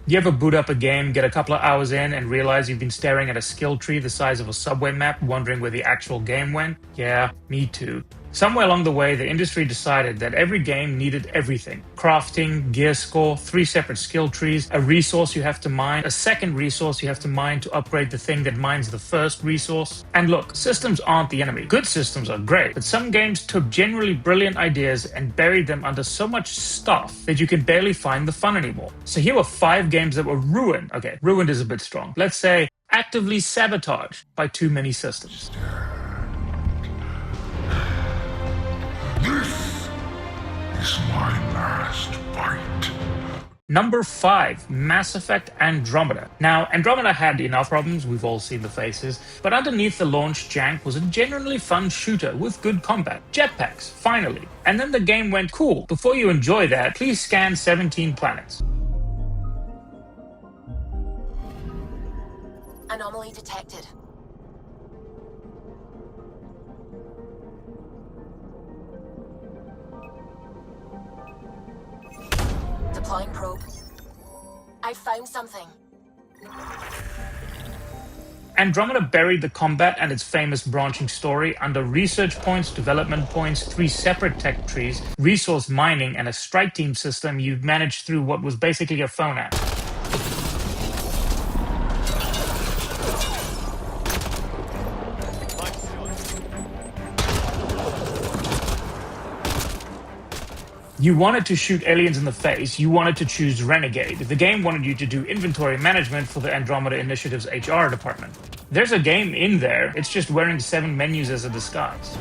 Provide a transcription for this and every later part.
You ever boot up a game, get a couple of hours in, and realize you've been staring at a skill tree the size of a subway map, wondering where the actual game went? Yeah, me too. Somewhere along the way, the industry decided that every game needed everything. Crafting, gear score, 3 separate skill trees, a resource you have to mine, a second resource you have to mine to upgrade the thing that mines the first resource. And look, systems aren't the enemy. Good systems are great, but some games took generally brilliant ideas and buried them under so much stuff that you can barely find the fun anymore. So here were 5 games that were ruined. Okay, ruined is a bit strong. Let's say actively sabotaged by too many systems. This is my last fight. Number 5, Mass Effect Andromeda. Now, Andromeda had enough problems, we've all seen the faces, but underneath the launch jank was a genuinely fun shooter with good combat. Jetpacks, finally. And then the game went cool. Before you enjoy that, please scan 17 planets. Anomaly detected. Deploying probe. I found something. Andromeda buried the combat and its famous branching story under research points, development points, 3 separate tech trees, resource mining, and a strike team system you managed through what was basically a phone app. You wanted to shoot aliens in the face, you wanted to choose Renegade. The game wanted you to do inventory management for the Andromeda Initiative's HR department. There's a game in there, it's just wearing 7 menus as a disguise.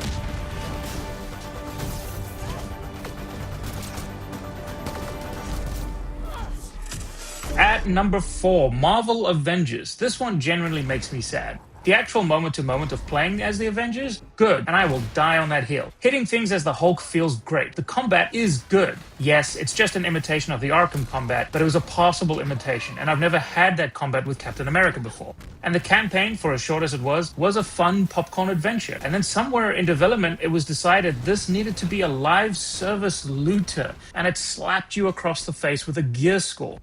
At number 4, Marvel Avengers. This one generally makes me sad. The actual moment-to-moment of playing as the Avengers? Good, and I will die on that hill. Hitting things as the Hulk feels great. The combat is good. Yes, it's just an imitation of the Arkham combat, but it was a passable imitation, and I've never had that combat with Captain America before. And the campaign, for as short as it was a fun popcorn adventure. And then somewhere in development, it was decided this needed to be a live service looter, and it slapped you across the face with a gear score.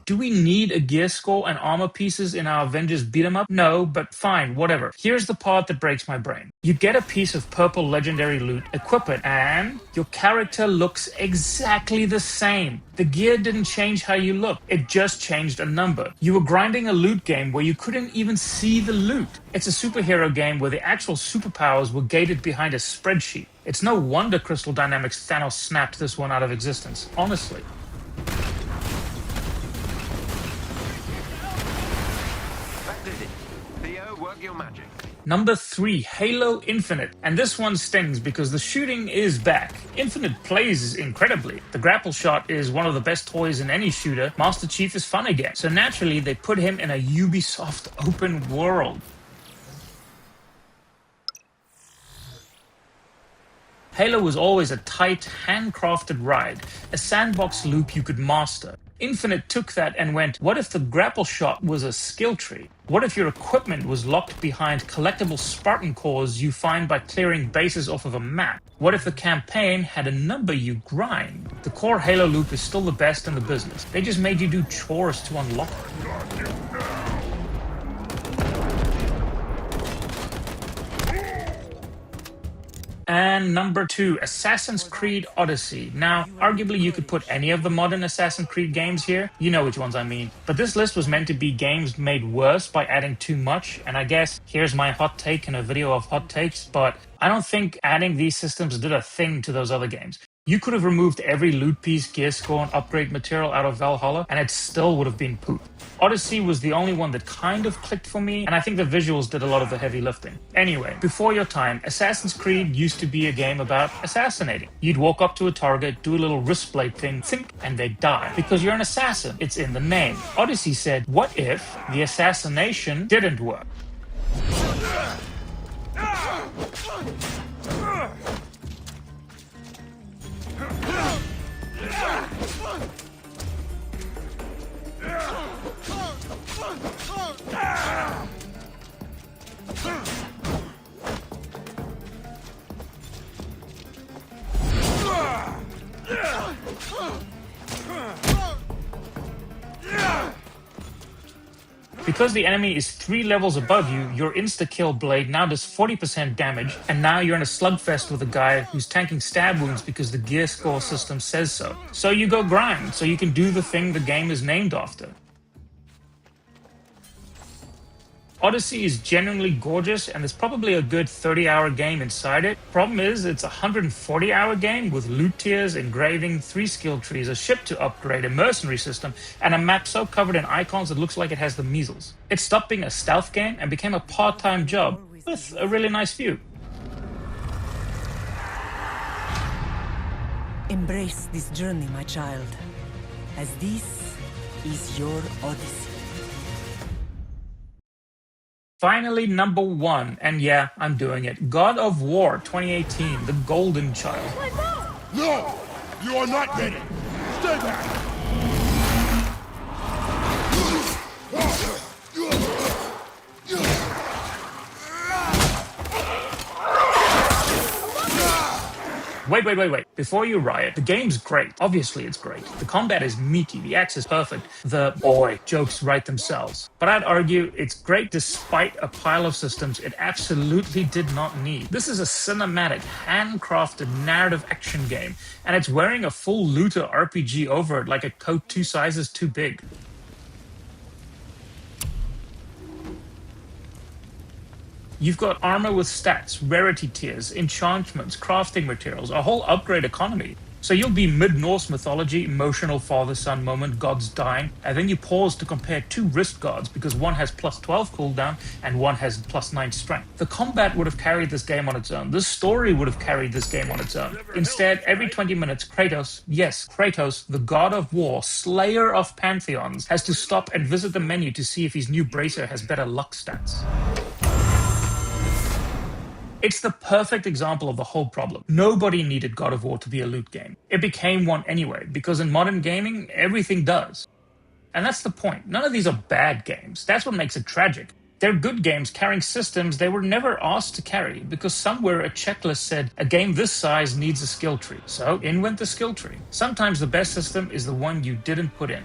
Do we need a gear score and armor pieces in our Avengers beat 'em up? No, but fine, whatever. Here's the part that breaks my brain. You get a piece of purple legendary loot, equip it, and your character looks exactly the same. The gear didn't change how you look, it just changed a number. You were grinding a loot game where you couldn't even see the loot. It's a superhero game where the actual superpowers were gated behind a spreadsheet. It's no wonder Crystal Dynamics Thanos snapped this one out of existence, honestly. Your magic. Number 3, Halo Infinite. And this one stings because the shooting is back. Infinite plays incredibly. The grapple shot is one of the best toys in any shooter. Master Chief is fun again. So naturally, they put him in a Ubisoft open world. Halo was always a tight, handcrafted ride, a sandbox loop you could master. Infinite took that and went, what if the grapple shot was a skill tree? What if your equipment was locked behind collectible Spartan cores you find by clearing bases off of a map? What if the campaign had a number you grind? The core Halo loop is still the best in the business. They just made you do chores to unlock it. And number 2, Assassin's Creed Odyssey. Now, arguably you could put any of the modern Assassin's Creed games here. You know which ones I mean. But this list was meant to be games made worse by adding too much. And I guess here's my hot take in a video of hot takes. But I don't think adding these systems did a thing to those other games. You could have removed every loot piece, gear score, and upgrade material out of Valhalla, and it still would have been poop. Odyssey was the only one that kind of clicked for me, and I think the visuals did a lot of the heavy lifting. Anyway, before your time, Assassin's Creed used to be a game about assassinating. You'd walk up to a target, do a little wrist blade thing, think, and they'd die. Because you're an assassin. It's in the name. Odyssey said, what if the assassination didn't work? Because the enemy is 3 levels above you, your insta-kill blade now does 40% damage, and now you're in a slugfest with a guy who's tanking stab wounds because the gear score system says so. So you go grind, so you can do the thing the game is named after. Odyssey is genuinely gorgeous, and there's probably a good 30-hour game inside it. Problem is, it's a 140-hour game with loot tiers, engraving, 3 skill trees, a ship to upgrade, a mercenary system, and a map so covered in icons it looks like it has the measles. It stopped being a stealth game and became a part-time job with a really nice view. Embrace this journey, my child, as this is your Odyssey. Finally, number 1, and yeah, I'm doing it. God of War 2018, The Golden Child. No! You are not ready! Stay back! Wait. Before you riot, the game's great. Obviously, it's great. The combat is meaty, the axe is perfect, the boy jokes write themselves. But I'd argue it's great despite a pile of systems it absolutely did not need. This is a cinematic, handcrafted narrative action game, and it's wearing a full looter RPG over it like a coat 2 sizes too big. You've got armor with stats, rarity tiers, enchantments, crafting materials, a whole upgrade economy. So you'll be mid-Norse mythology, emotional father-son moment, gods dying, and then you pause to compare 2 wrist guards because one has plus 12 cooldown and one has plus 9 strength. The combat would have carried this game on its own. The story would have carried this game on its own. Instead, every 20 minutes, Kratos, yes, Kratos, the god of war, slayer of pantheons, has to stop and visit the menu to see if his new bracer has better luck stats. It's the perfect example of the whole problem. Nobody needed God of War to be a loot game. It became one anyway, because in modern gaming, everything does. And that's the point. None of these are bad games. That's what makes it tragic. They're good games carrying systems they were never asked to carry, because somewhere a checklist said a game this size needs a skill tree. So in went the skill tree. Sometimes the best system is the one you didn't put in.